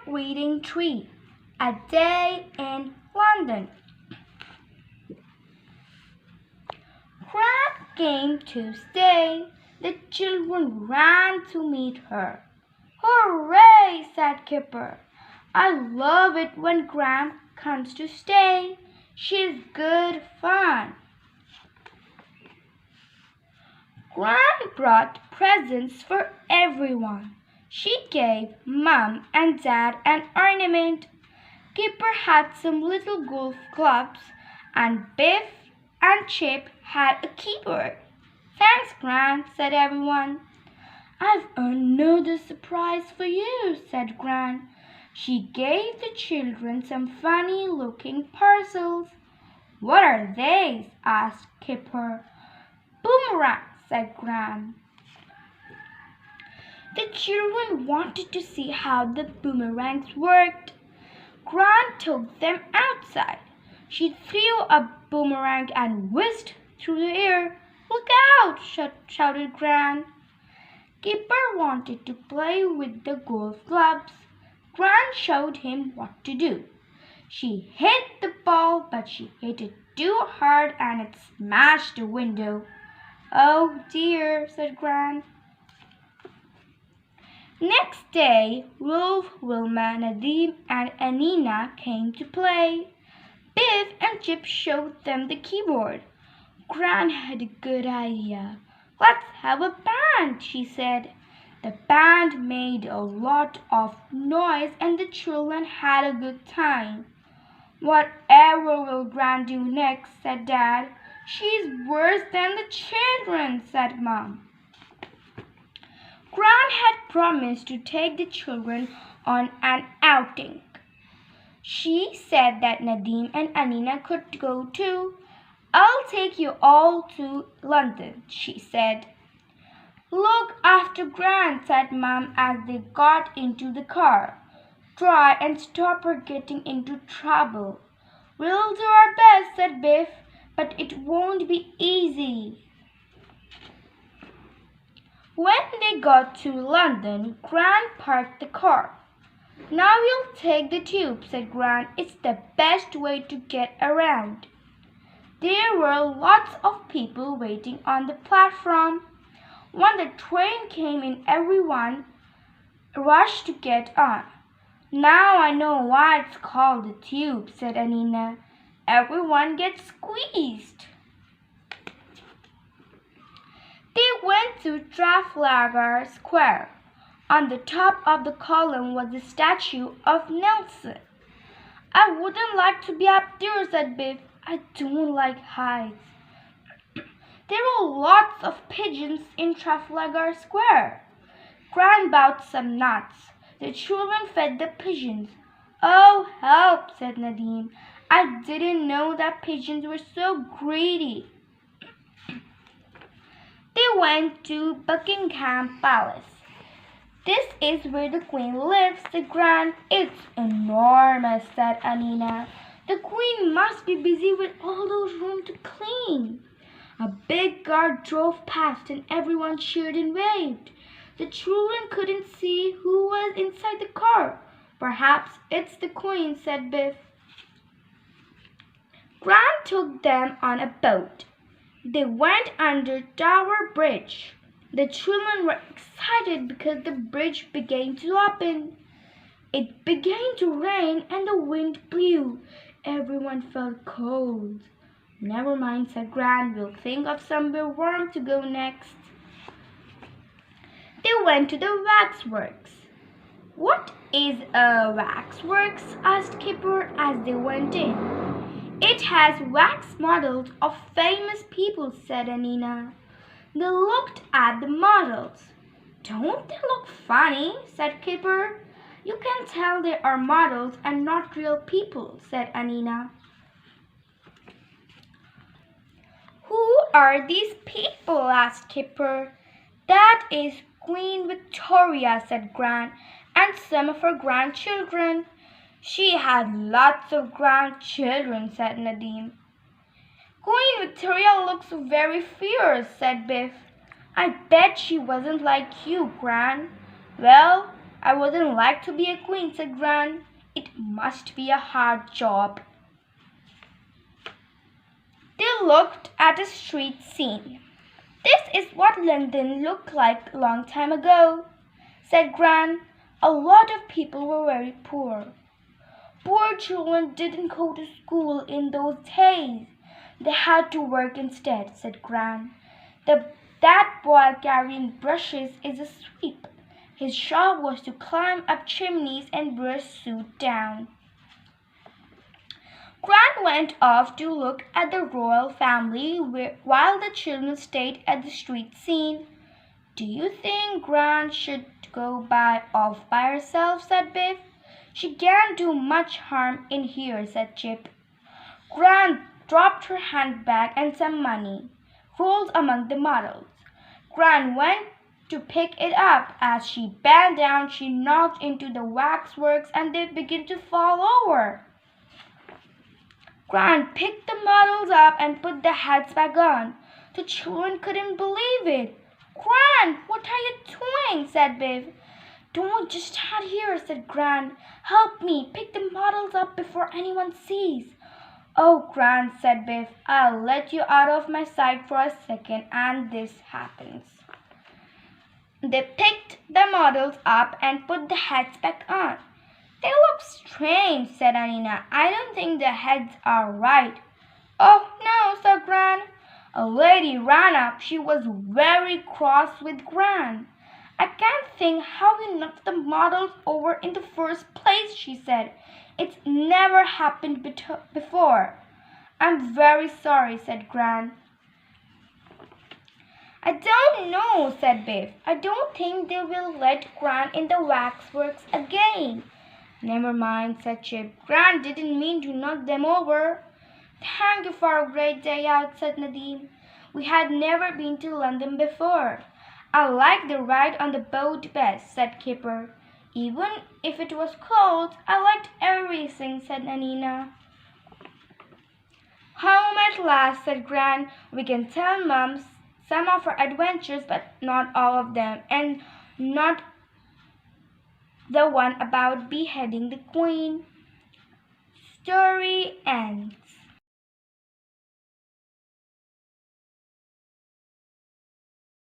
Reading Tree, A Day in London. Gran came to stay. The children ran to meet her. "Hooray!" said Kipper. "I love it when Gran comes to stay. She's good fun." Gran brought presents for everyone. She gave Mum and Dad an ornament. Kipper had some little golf clubs, and Biff and Chip had a keyboard. "Thanks, Gran," said everyone. "I've another surprise for you," said Gran. She gave the children some funny-looking parcels. "What are they?" asked Kipper. "Boomerangs," said Gran. The children wanted to see how the boomerangs worked. Gran took them outside. She threw a boomerang and whisked through the air. "Look out!" shouted Gran. Kipper wanted to play with the golf clubs. Gran showed him what to do. She hit the ball, but she hit it too hard and it smashed the window. "Oh dear," said Gran. Next day, Rolf, Wilma, Nadim, and Anina came to play. Biff and Chip showed them the keyboard. Gran had a good idea. "Let's have a band," she said. The band made a lot of noise and the children had a good time. "Whatever will Gran do next?" said Dad. "She's worse than the children," said Mom. Gran had promised to take the children on an outing. She said that Nadim and Anina could go too. "I'll take you all to London," she said. "Look after Gran," said Mom as they got into the car. "Try and stop her getting into trouble." "We'll do our best," said Biff, "but it won't be easy." When they got to London, Gran parked the car. "Now we'll take the tube," said Gran. "It's the best way to get around." There were lots of people waiting on the platform. When the train came in, everyone rushed to get on. "Now I know why it's called the tube," said Anina. "Everyone gets squeezed." They went to Trafalgar Square. On the top of the column was the statue of Nelson. "I wouldn't like to be up there," said Biff. "I don't like heights." There were lots of pigeons in Trafalgar Square. Gran bought some nuts. The children fed the pigeons. "Oh, help," said Nadim. "I didn't know that pigeons were so greedy." They went to Buckingham Palace. "This is where the Queen lives," said Gran. "It's enormous," said Anina. "The Queen must be busy with all those rooms to clean." A big guard drove past and everyone cheered and waved. The children couldn't see who was inside the car. "Perhaps it's the Queen," said Biff. Gran took them on a boat. They went under Tower Bridge. The children were excited because the bridge began to open. It began to rain and the wind blew. Everyone felt cold. "Never mind," said Gran. "We'll think of somewhere warm to go next." They went to the waxworks. "What is a waxworks?" asked Kipper as they went in. "It has wax models of famous people," said Anina. They looked at the models. "Don't they look funny?" said Kipper. "You can tell they are models and not real people," said Anina. "Who are these people?" asked Kipper. "That is Queen Victoria," said Gran, "and some of her grandchildren." "She had lots of grandchildren," said Nadim. "Queen Victoria looks very fierce," said Biff. "I bet she wasn't like you, Gran." "Well, I wouldn't like to be a queen, said Gran. It must be a hard job. They looked at a street scene. This is what London looked like a long time ago, said Gran. A lot of people were very poor. Poor children didn't go to school in those days. They had to work instead, said Gran. That boy carrying brushes is a sweep. His job was to climb up chimneys and brush soot down. Gran went off to look at the royal family while the children stayed at the street scene. Do you think Gran should go off by herself, said Biff. She can't do much harm in here, said Chip. Gran dropped her handbag and some money, rolled among the models. Gran went to pick it up. As she bent down, she knocked into the waxworks and they began to fall over. Gran picked the models up and put the hats back on. The children couldn't believe it. Gran, what are you doing? Said Biff. Don't just stand here, said Gran. Help me pick the models up before anyone sees. Oh, Gran, said Biff, I'll let you out of my sight for a second and this happens. They picked the models up and put the hats back on. They look strange, said Anina. I don't think the heads are right. Oh, no, said Gran. A lady ran up. She was very cross with Gran. I can't think how you knocked the models over in the first place, she said. It's never happened before. I'm very sorry, said Gran. I don't know, said Biff. I don't think they will let Gran in the waxworks again. Never mind, said Chip. Gran didn't mean to knock them over. Thank you for a great day out, said Nadim. We had never been to London before. I liked the ride on the boat best, said Kipper. Even if it was cold, I liked everything, said Anina. Home at last, said Gran. We can tell Mum some of our adventures, but not all of them, and not the one about beheading the Queen. Story ends.